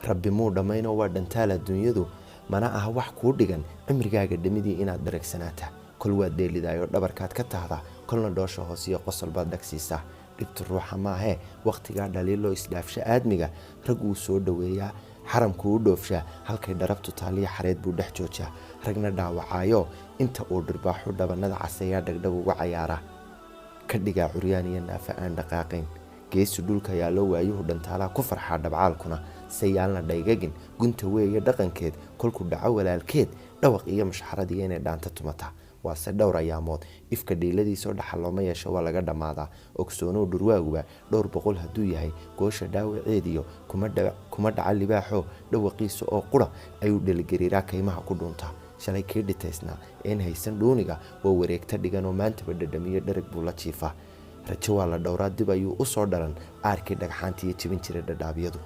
rabbi muu dhammayno waa dhantaala dunyadu mana aha wax kuu dhigan cimrigaaga dhamidii inaad daragsanaata kol waad dheelidaayo dhabarkaad ka tahda kolna dhoosha hoosiyo qosol baad dhagsiisaa dhibtu ruuxa maahee wakhtigaa dhaliiloo isdhaafsha aadmiga rag uu soo dhoweeyaa xaramku u dhoofshaa halkay dharabtu taaliya xareed buu dhex joojaa ragna dhaawacaayo inta uu dhirbaaxu dhabanada caseeyaa dhagdhag uga cayaaraa ka dhigaa curyaan iyo naafa aan dhaqaaqayn geesu dhulka yaallo waayuhu dhantaalaa ku farxaa dhabcaalkuna sayaalna dhaygagin gunta weeye dhaqankeed kolku dhaco walaalkeed dhawaq iyo mashxaradiyo inay dhaanta tumataa waase dhowr ayaamood ifka dhiiladiisoo dhaxal looma yeesho waa laga dhammaadaa ogsoonow dhurwaaguba dhowr boqol hadduu yahay goosha dhaawaceediyo kuma dhaca libaaxo dhawaqiisa oo qura ayuu dheligariiraa kaymaha ku dhuuntaa shalay kii dhitaysnaa een haysan dhuuniga waa wareegta dhiganoo maantaba dhadhamiyo dhereg buu la jiifaa rajo waa la dhowraa dib ayuu u soo dhalan aarkii dhagxaantiiyo jibin jiray dhadhaabyadu